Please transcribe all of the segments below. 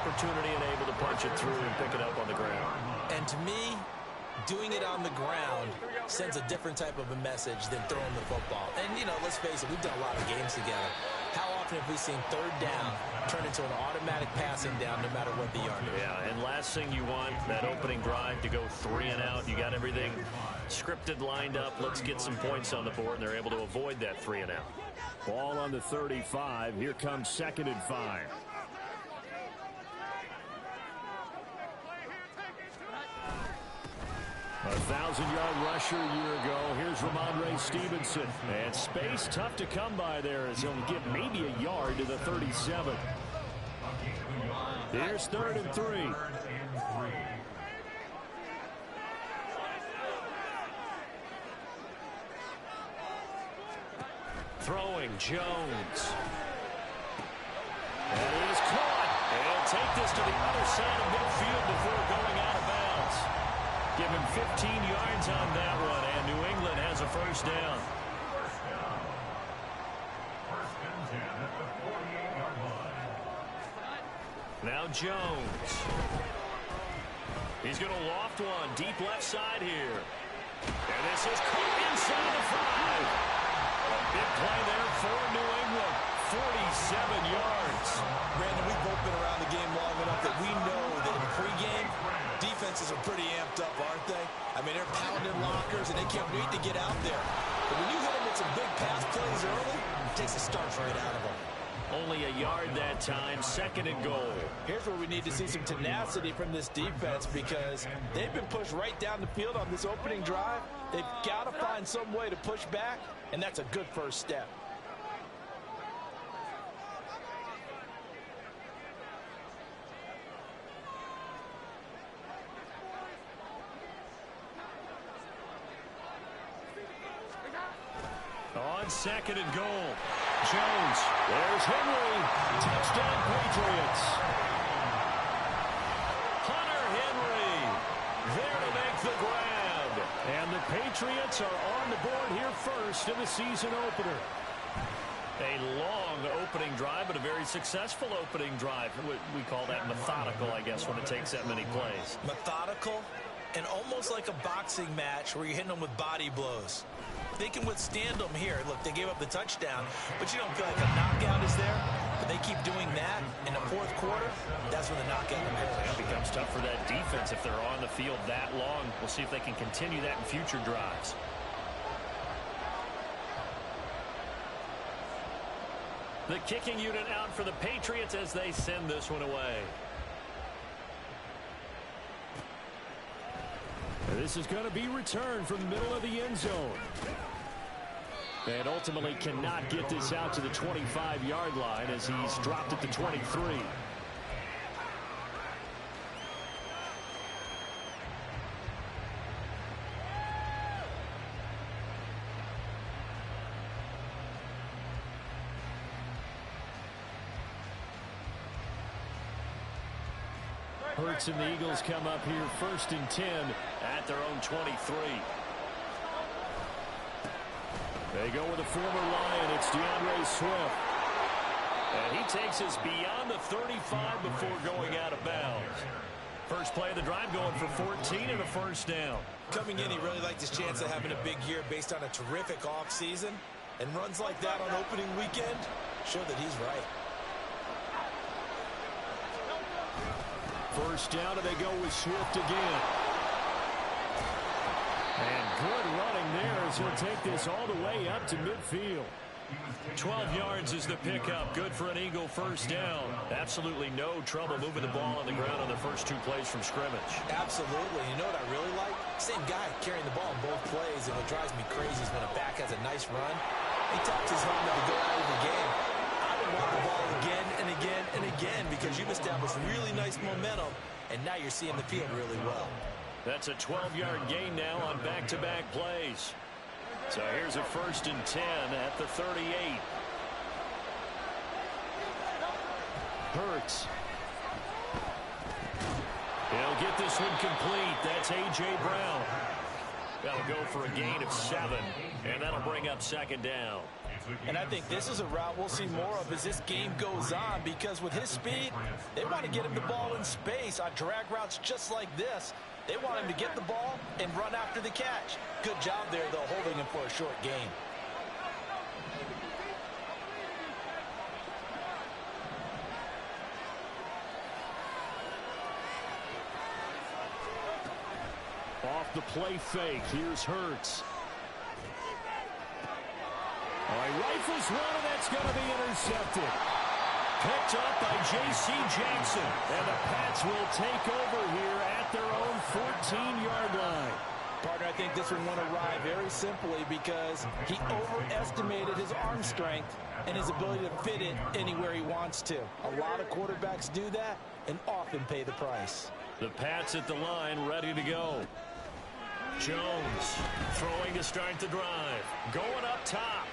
opportunity and able to punch it through and pick it up on the ground. And to me, doing it on the ground sends a different type of a message than throwing the football. And, you know, let's face it, we've done a lot of games together. How often have we seen third down turn into an automatic passing down no matter what the yard is? Yeah, and last thing you want, that opening drive to go 3 and out. You got everything scripted, lined up. Let's get some points on the board, and they're able to avoid that 3 and out. Ball on the 35. Here comes 2nd and 5. A 1,000-yard rusher a year ago. Here's Ramondre Stevenson. And space tough to come by there as he'll get maybe a yard to the 37. Here's 3rd and 3. Throwing Jones. That is caught. And take this to the other side of midfield before going out of bounds. Give him 15 yards on that one, and New England has a first down. Now Jones. He's going to loft one deep left side here. And this is caught inside the 5. Big play there for New England. 47 yards. Brandon, we've both been around the game long enough that we know that in pregame, defenses are pretty amped up, aren't they? I mean, they're pounding lockers, and they can't wait to get out there. But when you hit them with some big pass plays early, it takes the starch right out of them. Only a yard that time, 2nd and goal. Here's where we need to see some tenacity from this defense because they've been pushed right down the field on this opening drive. They've got to find some way to push back, and that's a good first step. On 2nd and goal. Jones. There's Henry. Touchdown, Patriots. Hunter Henry there to make the grab. And the Patriots are on the board here first in the season opener. A long opening drive, but a very successful opening drive. We call that methodical, I guess, when it takes that many plays. Methodical and almost like a boxing match where you're hitting them with body blows. They can withstand them here. Look, they gave up the touchdown, but you don't feel like a knockout is there. But they keep doing that in the 4th quarter. That's when the knockout occurs. It becomes tough for that defense if they're on the field that long. We'll see if they can continue that in future drives. The kicking unit out for the Patriots as they send this one away. This is going to be returned from the middle of the end zone. And ultimately cannot get this out to the 25-yard line as he's dropped at the 23. Hurts and the Eagles come up here 1st and 10 at their own 23. They go with a former Lion. It's DeAndre Swift. And he takes us beyond the 35 before going out of bounds. First play of the drive going for 14 and a first down. Coming in, he really liked his chance of having a big year based on a terrific offseason. And runs like that on opening weekend show that he's right. First down, and they go with Swift again. And good running there as he'll take this all the way up to midfield. 12 yards is the pickup. Good for an Eagle first down. Absolutely no trouble moving the ball on the ground on the first 2 plays from scrimmage. Absolutely. You know what I really like? Same guy carrying the ball in both plays, and what drives me crazy is when a back has a nice run, he taps his helmet to go out of the game. I would want the ball again and again and again because you've established really nice momentum, and now you're seeing the field really well. That's a 12-yard gain now on back-to-back plays. So here's a 1st and 10 at the 38. Hurts. He'll get this one complete. That's A.J. Brown. That'll go for a gain of 7, and that'll bring up 2nd down. And I think this is a route we'll see more of as this game goes on, because with his speed, they want to get him the ball in space on drag routes just like this. They want him to get the ball and run after the catch. Good job there, though, holding him for a short gain. Off the play fake, here's Hurts. All right, rifles one, and that's going to be intercepted. Picked up by J.C. Jackson. And the Pats will take over here at their own 14-yard line. Partner, I think this one went awry very simply because he overestimated his arm strength and his ability to fit it anywhere he wants to. A lot of quarterbacks do that and often pay the price. The Pats at the line, ready to go. Jones throwing to start the drive. Going up top.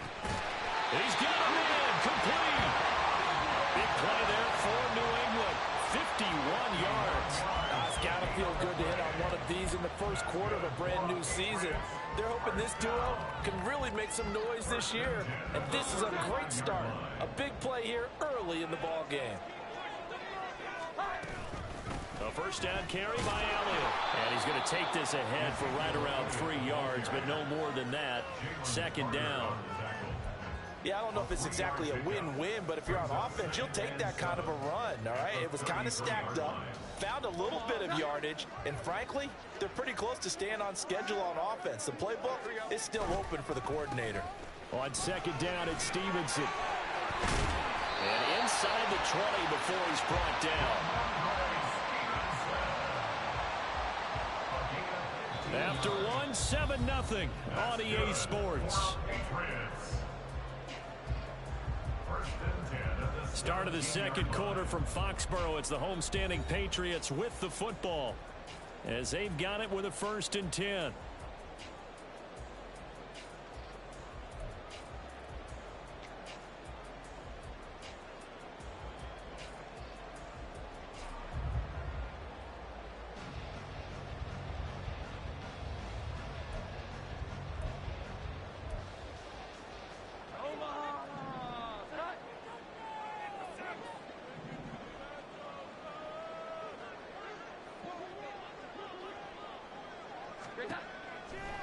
He's got him in. Complete. Big play there for New England. 51 yards. It's got to feel good to hit on one of these in the first quarter of a brand new season. They're hoping this duo can really make some noise this year. And this is a great start. A big play here early in the ball game. A first down carry by Elliott. And he's going to take this ahead for right around 3 yards, but no more than that. Second down. Yeah, I don't know if it's exactly a win-win, but if you're on offense, you'll take that kind of a run, all right? It was kind of stacked up, found a little bit of yardage, and frankly, they're pretty close to staying on schedule on offense. The playbook is still open for the coordinator. On second down, it's Stevenson. And inside the 20 before he's brought down. After one, 7-0 on EA Sports. Start of the second quarter from Foxborough. It's the homestanding Patriots with the football as they've got it with a 1st and 10.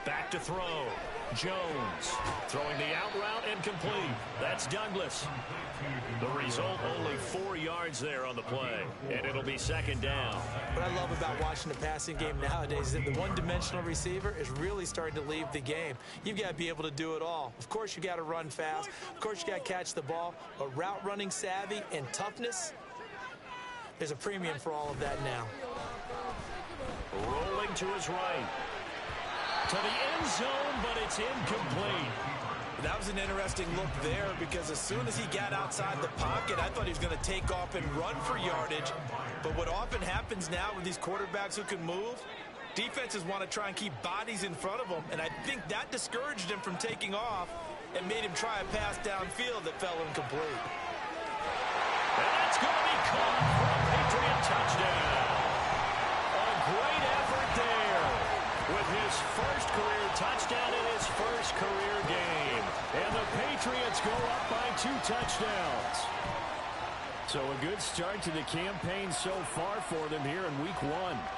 Back to throw. Jones throwing the out route and complete. That's Douglas. The result, only 4 yards there on the play, and it'll be second down. What I love about watching the passing game nowadays is that the one-dimensional receiver is really starting to leave the game. You've got to be able to do it all. Of course, you got to run fast. Of course, you got to catch the ball. But route running savvy and toughness, there's a premium for all of that now. Rolling to his right. To the end zone, but it's incomplete. That was an interesting look there because as soon as he got outside the pocket, I thought he was going to take off and run for yardage. But what often happens now with these quarterbacks who can move, defenses want to try and keep bodies in front of them, and I think that discouraged him from taking off and made him try a pass downfield that fell incomplete. And that's going to be caught for a Patriot touchdown. A great effort there with his first career touchdown in his first career game. And the Patriots go up by 2 touchdowns. So a good start to the campaign so far for them here in week 1.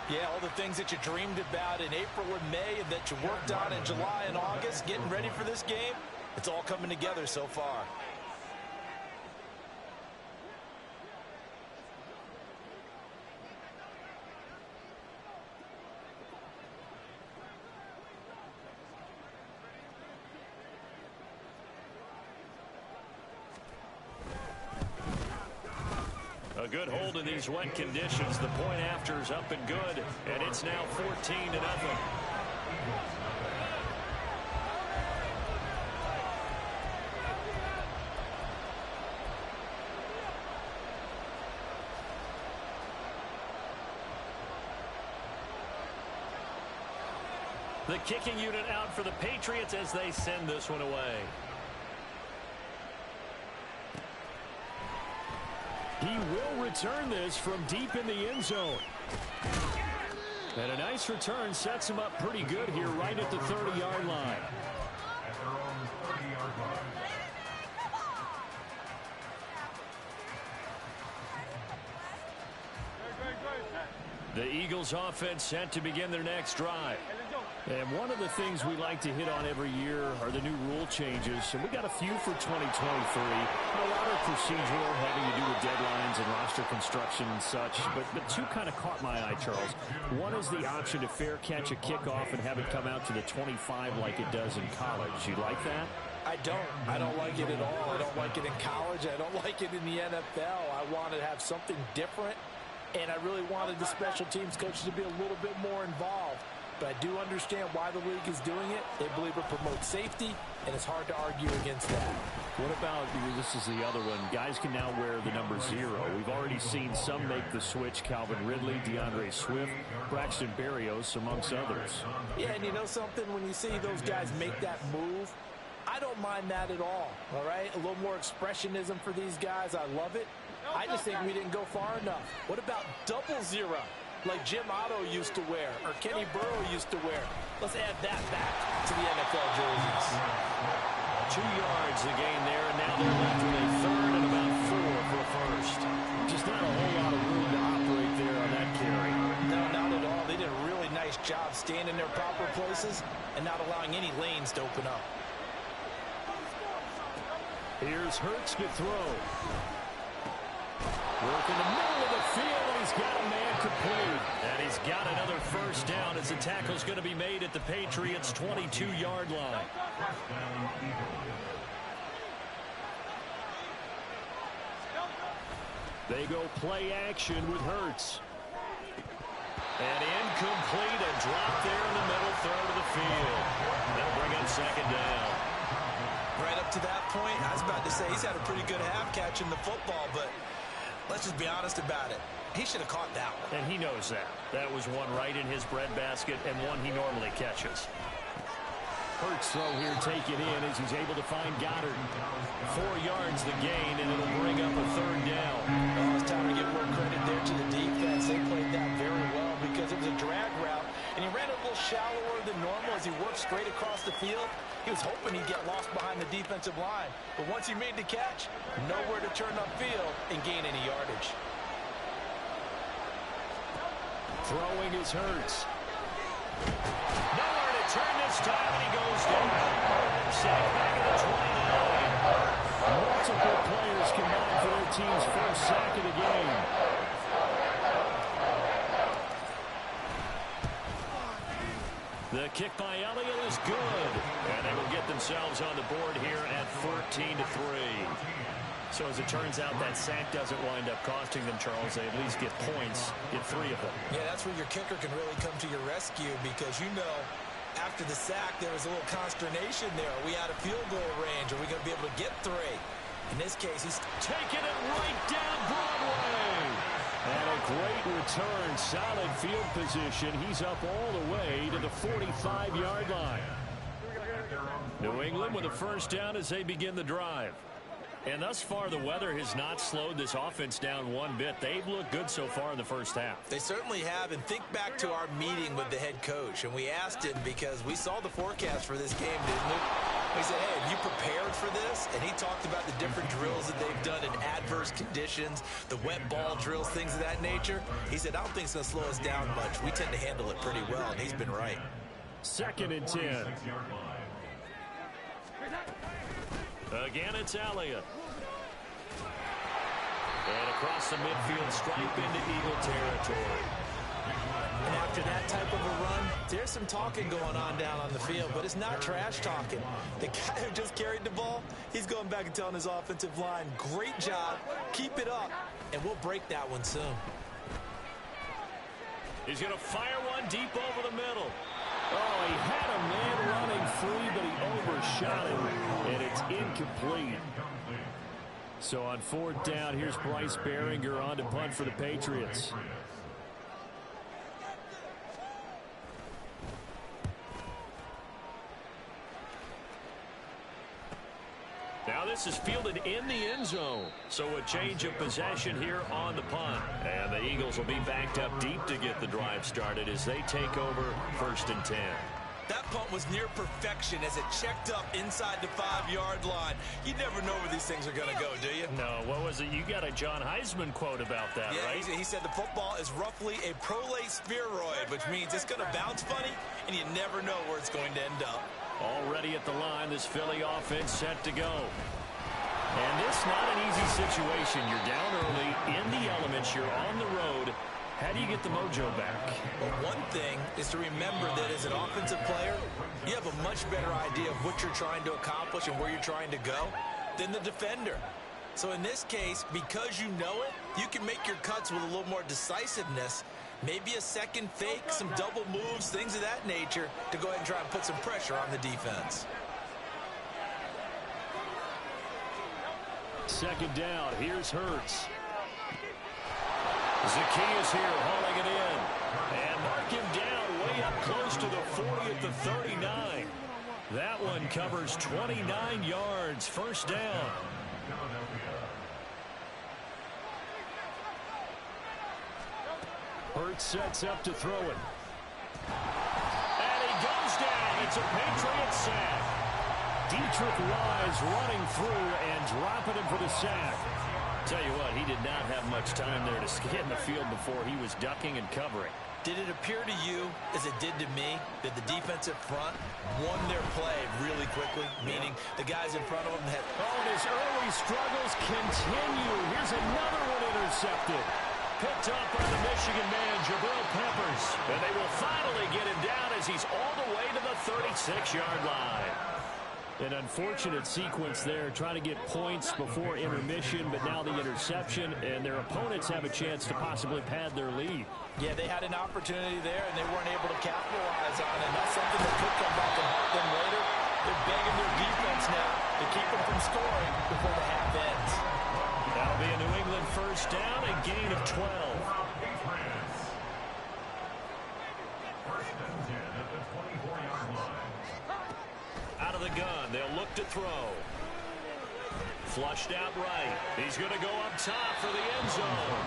Yeah, all the things that you dreamed about in April and May and that you worked on in July and August, getting ready for this game, it's all coming together so far. A good hold in these wet conditions. The point after is up and good, and it's now 14-0. The kicking unit out for the Patriots as they send this one away. He will return this from deep in the end zone. And a nice return sets him up pretty good here right at the 30-yard line. Eagles offense set to begin their next drive. And one of the things we like to hit on every year are the new rule changes. And we got a few for 2023. A lot of procedural, having to do with deadlines and roster construction and such. But two kind of caught my eye, Charles. One is the option to fair catch a kickoff and have it come out to the 25 like it does in college. You like that? I don't like it at all. I don't like it in college. I don't like it in the NFL. I want to have something different, and I really wanted the special teams coaches to be a little bit more involved. But I do understand why the league is doing it. They believe it promotes safety, and it's hard to argue against that. What about, this is the other one, guys can now wear the number 0. We've already seen some make the switch, Calvin Ridley, DeAndre Swift, Braxton Berrios, amongst others. Yeah, and you know something? When you see those guys make that move, I don't mind that at all right? A little more expressionism for these guys. I love it. I just think we didn't go far enough. What about 00, like Jim Otto used to wear or Kenny Burrow used to wear? Let's add that back to the NFL jerseys. 2 yards the gain there, and now they're left with a third and about 4 for a first. Just not a whole lot of room to operate there on that carry. No, not at all. They did a really nice job staying in their proper places and not allowing any lanes to open up. Here's Hurts to throw. Work in the middle of the field, and he's got a man complete. And he's got another first down as the tackle's going to be made at the Patriots' 22-yard line. They go play action with Hurts. And incomplete, a drop there in the middle third of the field. That'll bring up second down. Right up to that point, I was about to say he's had a pretty good half catching the football, but let's just be honest about it. He should have caught that one. And he knows that. That was one right in his breadbasket and one he normally catches. Hurts throw here, take it in as he's able to find Goddard. 4 yards the gain, and it'll bring up a third down. Oh, it's time to give more credit there to the defense. They played that very well because it was a drag route, and he ran a little shallower than normal as he worked straight across the field. He was hoping he'd get lost behind the defensive line. But once he made the catch, nowhere to turn upfield and gain any yardage. Throwing is Hurts. Nowhere to turn this time, and he goes down. Sacked back at the 29. Multiple players combined for their team's first sack of the game. The kick by Elliott is good. And they will get themselves on the board here at 14-3. So as it turns out, that sack doesn't wind up costing them, Charles. They at least get points, get 3 of them. Yeah, that's where your kicker can really come to your rescue because, you know, after the sack, there was a little consternation there. Are we out of field goal range? Are we going to be able to get 3? In this case, he's taking it right down Broadway. And a great return, solid field position. He's up all the way to the 45-yard line. New England with a first down as they begin the drive. And thus far, the weather has not slowed this offense down one bit. They've looked good so far in the first half. They certainly have. And think back to our meeting with the head coach. And we asked him because we saw the forecast for this game, didn't we? We said, hey, have you prepared for this? And he talked about the different drills that they've done in adverse conditions, the wet ball drills, things of that nature. He said, I don't think it's going to slow us down much. We tend to handle it pretty well, and he's been right. 2nd and 10. Again, it's Elliott. And across the midfield stripe into Eagle territory. And after that type of a run, there's some talking going on down on the field, but it's not trash talking. The guy who just carried the ball, he's going back and telling his offensive line, great job, keep it up, and we'll break that one soon. He's going to fire one deep over the middle. Oh, he had a man running free, but he overshot him, and it's incomplete. So on 4th down, here's Bryce Baringer on to punt for the Patriots. Now this is fielded in the end zone. So a change of possession here on the punt. And the Eagles will be backed up deep to get the drive started as they take over 1st and 10. That punt was near perfection as it checked up inside the 5-yard line. You never know where these things are going to go, do you? No, what was it? You got a John Heisman quote about that, right? He said the football is roughly a prolate spheroid, which means it's going to bounce funny, and you never know where it's going to end up. Already at the line, this Philly offense set to go. And this not an easy situation. You're down early, in the elements, you're on the road. How do you get the mojo back? Well, one thing is to remember that as an offensive player, you have a much better idea of what you're trying to accomplish and where you're trying to go than the defender. So in this case, because you know it, you can make your cuts with a little more decisiveness, maybe a second fake, some double moves, things of that nature, to go ahead and try and put some pressure on the defense. Second down, here's Hurts. Zacchaeus here hauling it in. And mark him down way up close to the 40 at the 39. That one covers 29 yards. First down. Hurts sets up to throw it. And he goes down. It's a Patriot sack. Dietrich Wise running through and dropping him for the sack. Tell you what, he did not have much time there to get in the field before he was ducking and covering. Did it appear to you, as it did to me, that the defensive front won their play really quickly? Meaning the guys in front of them had... Oh, and his early struggles continue. Here's another one intercepted. Picked up by the Michigan man, Jabril Peppers. And they will finally get him down as he's all the way to the 36-yard line. An unfortunate sequence there, trying to get points before intermission, but now the interception, and their opponents have a chance to possibly pad their lead. Yeah, they had an opportunity there, and they weren't able to capitalize on it. And that's something that could come back and haunt them later. They're begging their defense now to keep them from scoring before the half ends. That'll be a New England first down, a gain of 12. Out of the gun, they'll look to throw. Flushed out right. He's going to go up top for the end zone.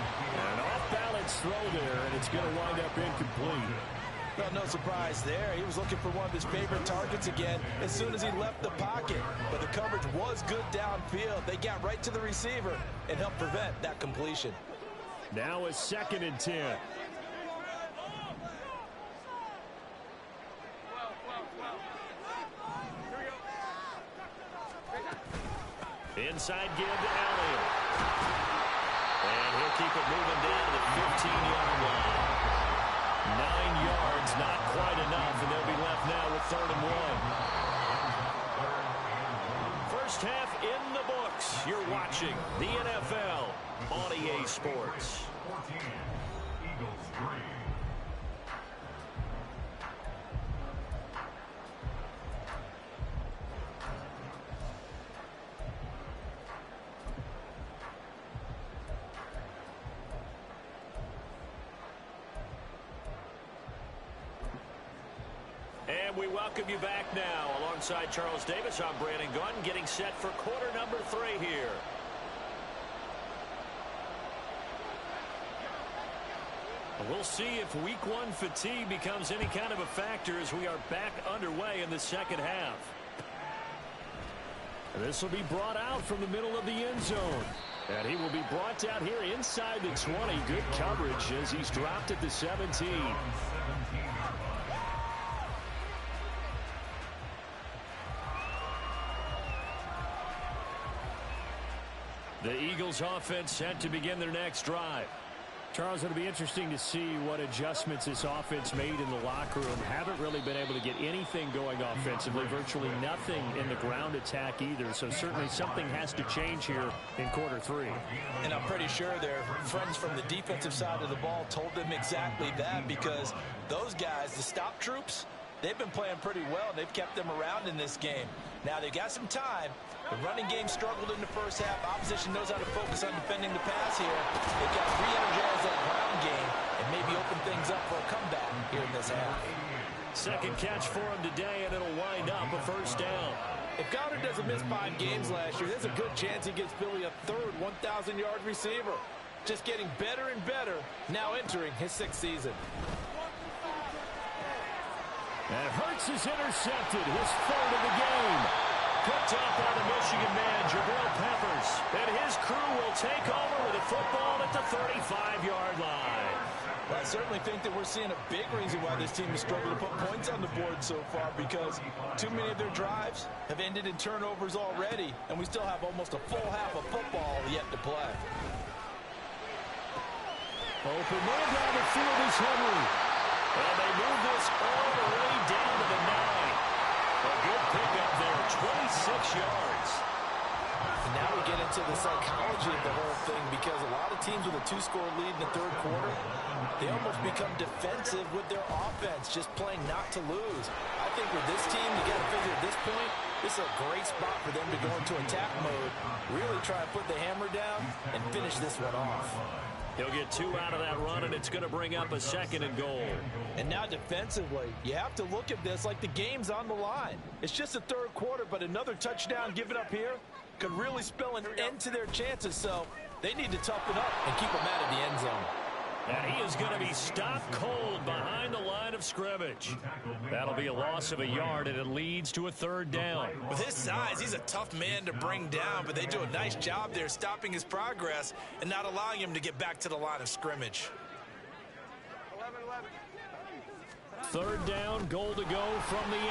An off-balance throw there, and it's going to wind up incomplete. Well, no surprise there. He was looking for one of his favorite targets again as soon as he left the pocket. But the coverage was good downfield. They got right to the receiver and helped prevent that completion. Now a 2nd and 10. Inside give to Elliott. And he'll keep it moving down to the 15-yard line. 9 yards, not quite enough, and they'll be left now with 3rd and 1. First half in the books. You're watching the NFL on EA Sports. 14, Eagles 3. And we welcome you back now. Alongside Charles Davis, I'm Brandon Gunn, getting set for quarter number 3 here. We'll see if week 1 fatigue becomes any kind of a factor as we are back underway in the second half. This will be brought out from the middle of the end zone. And he will be brought out here inside the 20. Good coverage as he's dropped at the 17. The Eagles offense set to begin their next drive. Charles, it'll be interesting to see what adjustments this offense made in the locker room. Haven't really been able to get anything going offensively, virtually nothing in the ground attack either. So certainly something has to change here in quarter 3. And I'm pretty sure their friends from the defensive side of the ball told them exactly that, because those guys, the stop troops, they've been playing pretty well, and they've kept them around in this game. Now they've got some time. The running game struggled in the first half. Opposition knows how to focus on defending the pass here. They've got to re-energize that ground game and maybe open things up for a comeback here in this half. Second catch for him today, and it'll wind up a first down. If Goddard doesn't miss 5 games last year, there's a good chance he gives Philly a 3rd 1,000-yard receiver. Just getting better and better, now entering his 6th season. And Hurts is intercepted, his third of the game. Picked up by the Michigan man, Jabril Peppers. And his crew will take over with the football at the 35-yard line. Well, I certainly think that we're seeing a big reason why this team has struggled to put points on the board so far, because too many of their drives have ended in turnovers already, and we still have almost a full half of football yet to play. Open man down the field is Henry. And they move this all the way down to the 9. A good pickup there, 26 yards. And now we get into the psychology of the whole thing, because a lot of teams with a 2-score lead in the third quarter, they almost become defensive with their offense, just playing not to lose. I think with this team, you got to figure at this point, this is a great spot for them to go into attack mode, really try and put the hammer down and finish this one off. He'll get 2 out of that run, and it's going to bring up a 2nd and goal. And now defensively, you have to look at this like the game's on the line. It's just the third quarter, but another touchdown given up here could really spell an end to their chances, so they need to toughen up and keep them out of the end zone. And he is going to be stopped cold behind the line of scrimmage. That'll be a loss of a yard, and it leads to a 3rd down. With his size, he's a tough man to bring down, but they do a nice job there stopping his progress and not allowing him to get back to the line of scrimmage. 3rd down, goal to go from the 8.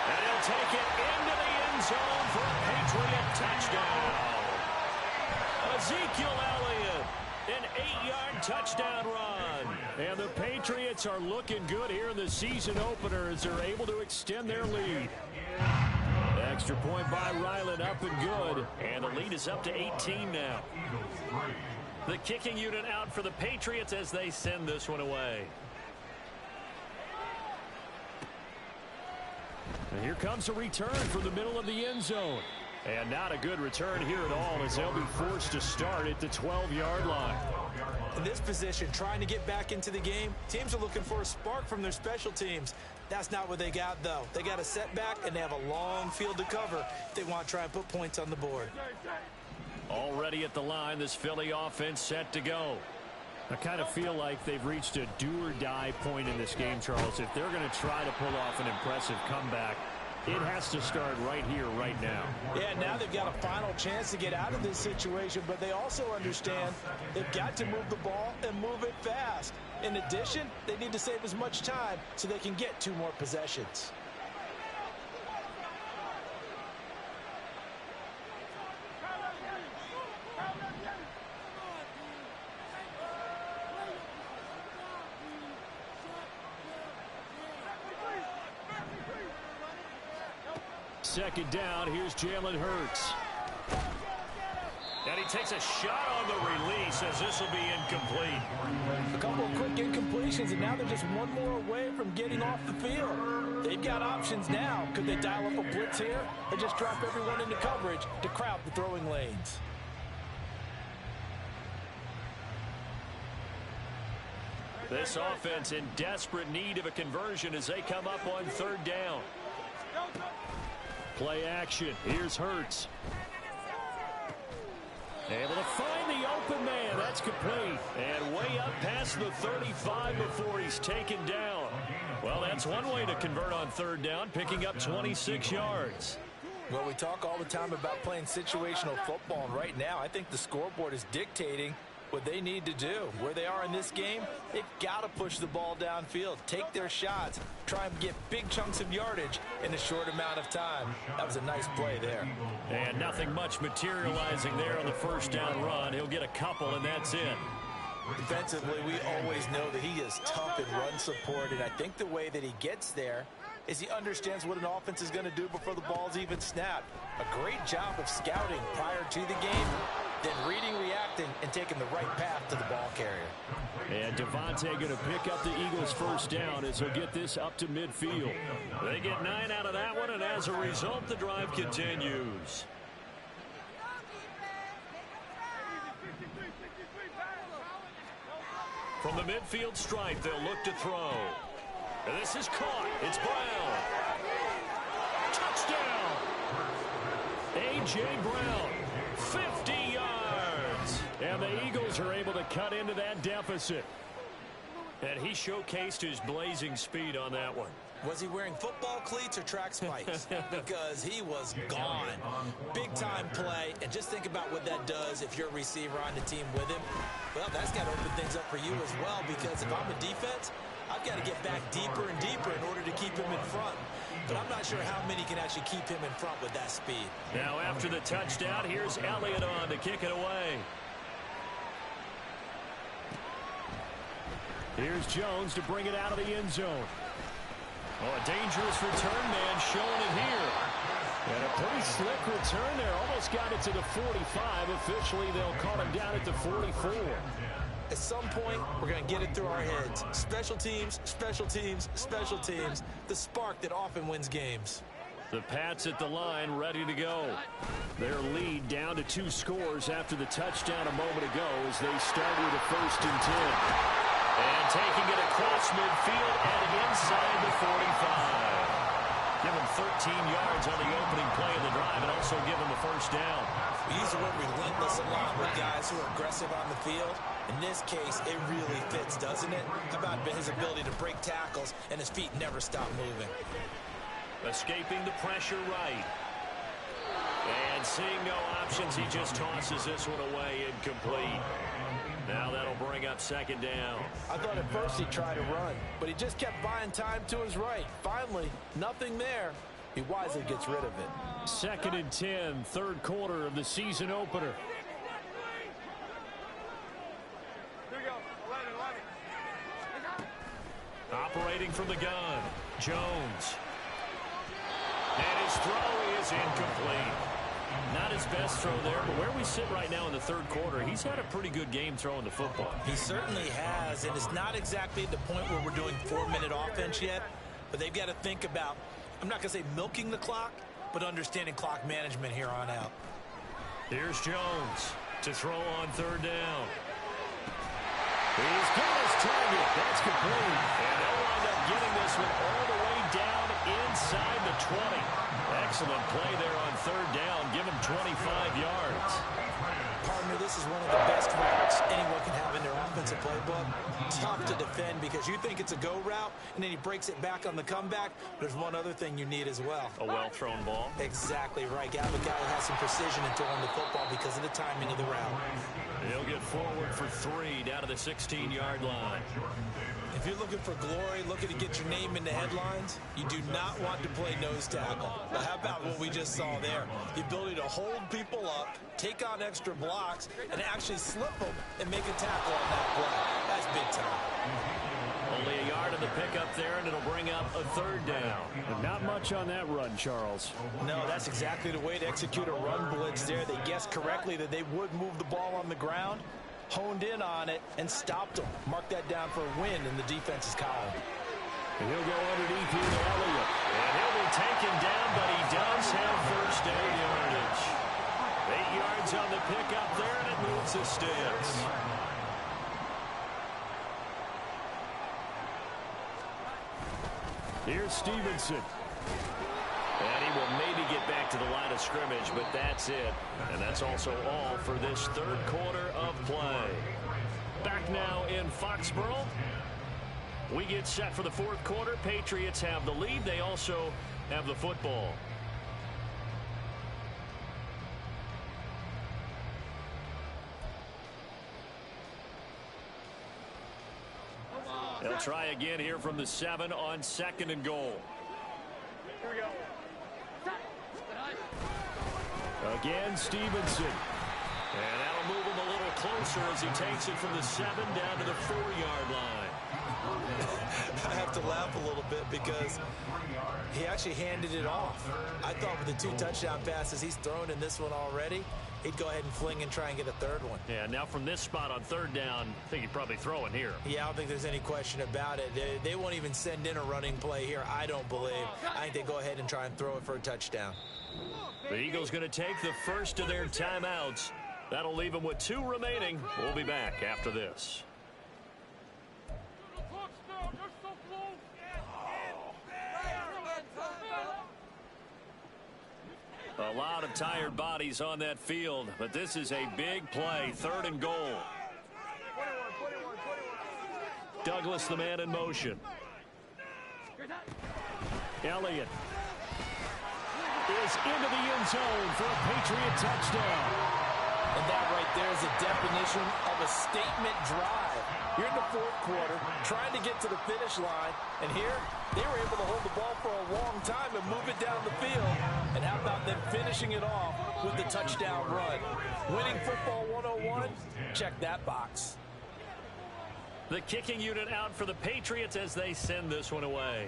And he'll take it into the end zone for a Patriot touchdown. Ezekiel Elliott, an 8-yard touchdown run. And the Patriots are looking good here in the season opener as they're able to extend their lead. Extra point by Ryland, up and good. And the lead is up to 18 now. The kicking unit out for the Patriots as they send this one away. And here comes a return from the middle of the end zone. And not a good return here at all, as they'll be forced to start at the 12-yard line. In this position, trying to get back into the game, teams are looking for a spark from their special teams. That's not what they got, though. They got a setback, and they have a long field to cover if they want to try and put points on the board. Already at the line, this Philly offense set to go. I kind of feel like they've reached a do-or-die point in this game, Charles. If they're going to try to pull off an impressive comeback, it has to start right here, right now. Yeah, now they've got a final chance to get out of this situation, but they also understand they've got to move the ball and move it fast. In addition, they need to save as much time so they can get 2 more possessions. Second down, here's Jalen Hurts. And he takes a shot on the release as this will be incomplete. A couple of quick incompletions, and now they're just 1 more away from getting off the field. They've got options now. Could they dial up a blitz here or just drop everyone into coverage to crowd the throwing lanes? This offense in desperate need of a conversion as they come up on 3rd down. Play action. Here's Hurts. Able to find the open man. That's complete. And way up past the 35 before he's taken down. Well, that's one way to convert on 3rd down, picking up 26 yards. Well, we talk all the time about playing situational football, and right now I think the scoreboard is dictating what they need to do. Where they are in this game, they've got to push the ball downfield, take their shots, try and get big chunks of yardage in a short amount of time. That was a nice play there. And nothing much materializing there on the 1st down run. He'll get a couple, and that's it. Defensively, we always know that he is tough in run support, and I think the way that he gets there is he understands what an offense is going to do before the ball's even snapped. A great job of scouting prior to the game, then reading, reacting, and taking the right path to the ball carrier. And Devontae going to pick up the Eagles' 1st down as he'll get this up to midfield. They get 9 out of that one, and as a result, the drive continues. From the midfield stripe, they'll look to throw. And this is caught. It's Brown. Touchdown! A.J. Brown, 50 yards. And the Eagles are able to cut into that deficit. And he showcased his blazing speed on that one. Was he wearing football cleats or track spikes? Because he was gone. Big-time play, and just think about what that does if you're a receiver on the team with him. Well, that's got to open things up for you as well, because if I'm a defense, I've got to get back deeper and deeper in order to keep him in front. But I'm not sure how many can actually keep him in front with that speed. Now, after the touchdown, here's Elliott on to kick it away. Here's Jones to bring it out of the end zone. Oh, a dangerous return man showing it here. And a pretty slick return there. Almost got it to the 45. Officially, they'll call him down at the 44. At some point, we're going to get it through our heads. Special teams, special teams, special teams. The spark that often wins games. The Pats at the line, ready to go. Their lead down to 2 scores after the touchdown a moment ago as they start with a 1st and 10. And taking it across midfield and inside the 45. Give him 13 yards on the opening play of the drive and also give him a 1st down. We use the word relentless a lot with guys who are aggressive on the field. In this case, it really fits, doesn't it? How about his ability to break tackles and his feet never stop moving? Escaping the pressure right. And seeing no options, he just tosses this one away incomplete. Now that'll bring up 2nd down. I thought at first he'd try to run, but he just kept buying time to his right. Finally, nothing there. He wisely gets rid of it. 2nd and 10, 3rd quarter of the season opener. Operating from the gun, Jones. And his throw is incomplete. Not his best throw there, but where we sit right now in the 3rd quarter, he's had a pretty good game throwing the football. He certainly has, and it's not exactly at the point where we're doing 4-minute offense yet, but they've got to think about, I'm not going to say milking the clock, but understanding clock management here on out. Here's Jones to throw on 3rd down. He's got his target. That's complete. And they'll wind up getting this one all the way down inside the 20. Excellent play there on 3rd down. Give him 25 yards. Partner, this is one of the best routes anyone can have in their offensive playbook. Tough to defend because you think it's a go route, and then he breaks it back on the comeback. There's one other thing you need as well. A well-thrown ball. Exactly right. Have a guy who has some precision in throwing the football because of the timing of the route. He'll get forward for 3 down to the 16-yard line. If you're looking for glory, looking to get your name in the headlines, you do not want to play nose tackle. Well, how about what we just saw there? The ability to hold people up, take on extra blocks, and actually slip them and make a tackle on that play. That's big time. Only a yard of the pickup there, and it'll bring up a 3rd down. And not much on that run, Charles. No, that's exactly the way to execute a run blitz there. They guessed correctly that they would move the ball on the ground, honed in on it, and stopped them. Mark that down for a win in the defense's column. And he'll go underneath here to Elliott. And he'll be taken down, but he does have 1st down yardage. 8 yards on the pickup there, and it moves the sticks. Here's Stevenson. And he will maybe get back to the line of scrimmage, but that's it. And that's also all for this 3rd quarter of play. Back now in Foxborough. We get set for the 4th quarter. Patriots have the lead. They also have the football. They'll try again here from the 7 on 2nd and goal. Here we go. Again, Stevenson. And that'll move him a little closer as he takes it from the 7 down to the 4-yard line. I have to laugh a little bit because he actually handed it off. I thought with the 2 touchdown passes he's thrown in this one already, he'd go ahead and fling and try and get a 3rd one. Yeah, now from this spot on 3rd down, I think he'd probably throw in here. Yeah, I don't think there's any question about it. They won't even send in a running play here, I don't believe. I think they go ahead and try and throw it for a touchdown. The Eagles going to take the first of their timeouts. That'll leave them with 2 remaining. We'll be back after this. A lot of tired bodies on that field, but this is a big play. 3rd and goal. Douglas, the man in motion. Elliott is into the end zone for a Patriot touchdown. And that right there is a definition of a statement drive. You're in the fourth quarter, trying to get to the finish line, and here they were able to hold the ball for a long time and move it down the field. And how about them finishing it off with the touchdown run? Winning football 101, check that box. The kicking unit out for the Patriots as they send this one away.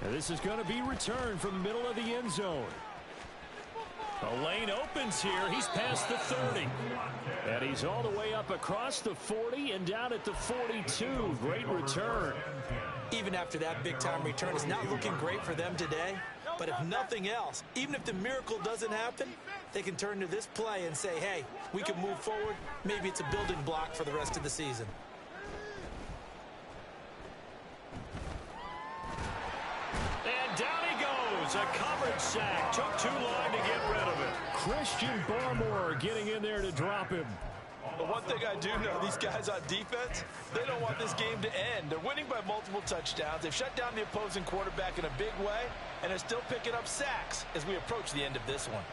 And this is going to be returned from the middle of the end zone. The lane opens here. He's past the 30. And he's all the way up across the 40 and down at the 42. Great return. Even after that big-time return, it's not looking great for them today. But if nothing else, even if the miracle doesn't happen, they can turn to this play and say, hey, we can move forward. Maybe it's a building block for the rest of the season. And down he goes. A coverage sack. Took too long to get rid of it. Christian Barmore getting in there to drop him. But one thing I do know, these guys on defense, they don't want this game to end. They're winning by multiple touchdowns. They've shut down the opposing quarterback in a big way, and they're still picking up sacks as we approach the end of this one.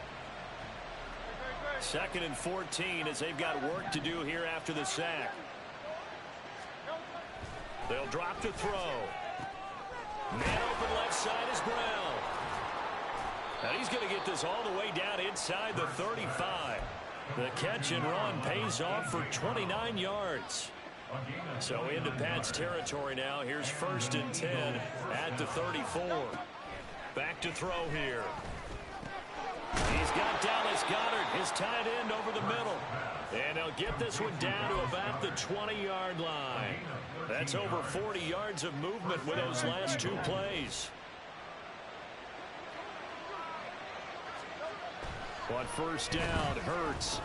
2nd and 14 as they've got work to do here after the sack. They'll drop to throw. Man open left side is Brown. And he's going to get this all the way down inside the 35. The catch and run pays off for 29 yards. So into Pat's territory now. Here's 1st and 10 at the 34. Back to throw here. He's got Dallas Goedert, his tight end, over the middle. And they'll get this one down to about the 20-yard line. That's over 40 yards of movement with those last 2 plays. On 1st down, Hurts.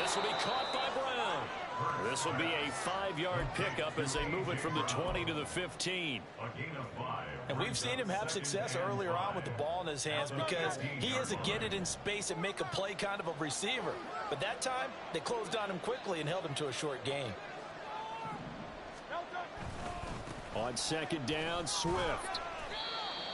This will be caught by Brown. This will be a 5-yard pickup as they move it from the 20 to the 15. And we've seen him have success earlier on with the ball in his hands because he is a get it in space and make a play kind of a receiver. But that time, they closed on him quickly and held him to a short gain. On 2nd down, Swift.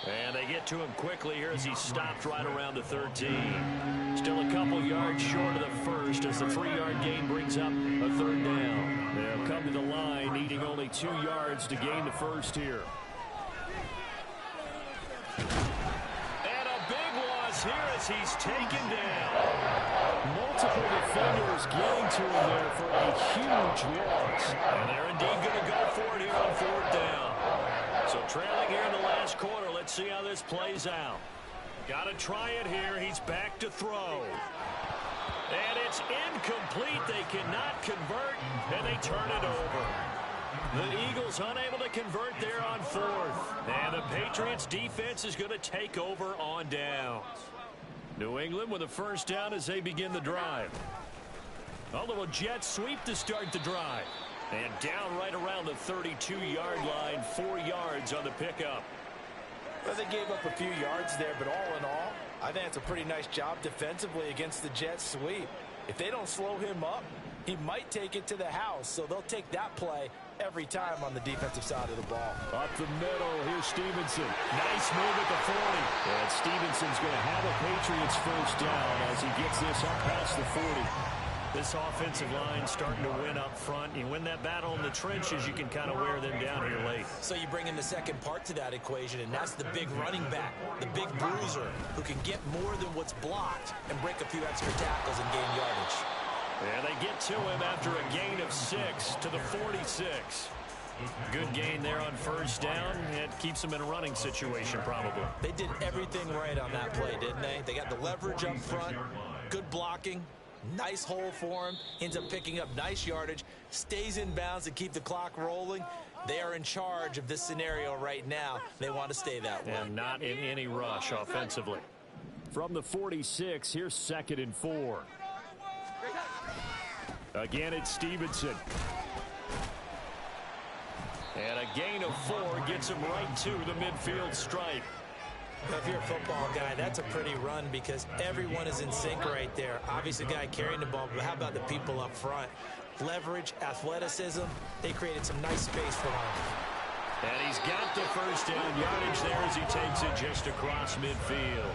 And they get to him quickly here as he stopped right around the 13. Still a couple yards short of the first as the 3-yard gain brings up a 3rd down. They'll come to the line needing only 2 yards to gain the first here. And a big loss here as he's taken down. Multiple defenders getting to him there for a huge loss. And they're indeed going to go for it here on 4th down. So trailing here in the last quarter, let's see how this plays out. Got to try it here. He's back to throw. And it's incomplete. They cannot convert, and they turn it over. The Eagles unable to convert there on 4th. And the Patriots defense is going to take over on downs. New England with a 1st down as they begin the drive. Although a jet sweep to start the drive. And down right around the 32-yard line, 4 yards on the pickup. Well, they gave up a few yards there, but all in all, I think it's a pretty nice job defensively against the jet sweep. If they don't slow him up, he might take it to the house, so they'll take that play every time on the defensive side of the ball. Up the middle, here's Stevenson. Nice move at the 40. And Stevenson's going to have a Patriots 1st down as he gets this up past the 40. This offensive line starting to win up front. You win that battle in the trenches, you can kind of wear them down here late. So you bring in the second part to that equation, and that's the big running back, the big bruiser, who can get more than what's blocked and break a few extra tackles and gain yardage. And they get to him after a gain of 6 to the 46. Good gain there on 1st down. It keeps them in a running situation probably. They did everything right on that play, didn't they? They got the leverage up front, good blocking. Nice hole for him. Ends up picking up nice yardage. Stays in bounds to keep the clock rolling. They are in charge of this scenario right now. They want to stay that way. And not in any rush offensively. From the 46, here's 2nd and 4. Again, it's Stevenson. And a gain of 4 gets him right to the midfield stripe. Well, if you're a football guy, that's a pretty run because everyone is in sync right there. Obviously, the guy carrying the ball, but how about the people up front? Leverage, athleticism, they created some nice space for him. And he's got the first down yardage there as he takes it just across midfield.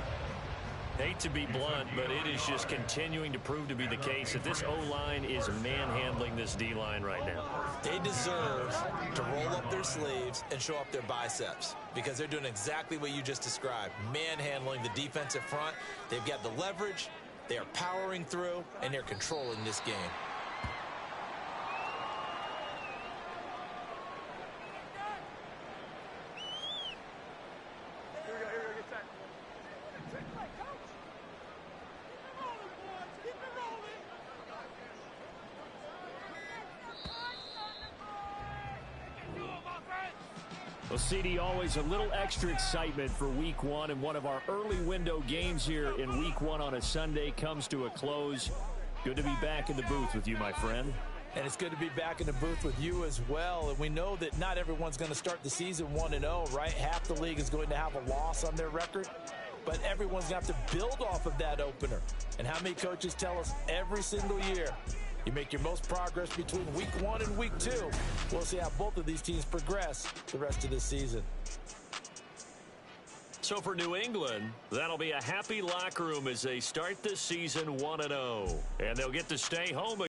Hate to be blunt, but it is just continuing to prove to be the case that this O-line is manhandling this D-line right now. They deserve to roll up their sleeves and show up their biceps because they're doing exactly what you just described, manhandling the defensive front. They've got the leverage, they are powering through, and they're controlling this game. Well, CD, always a little extra excitement for Week 1, and one of our early window games here in Week 1 on a Sunday comes to a close. Good to be back in the booth with you, my friend. And it's good to be back in the booth with you as well. And we know that not everyone's going to start the season 1-0, right? Half the league is going to have a loss on their record. But everyone's going to have to build off of that opener. And how many coaches tell us every single year, you make your most progress between Week 1 and Week 2. We'll see how both of these teams progress the rest of this season. So for New England, that'll be a happy locker room as they start the season 1-0. And they'll get to stay home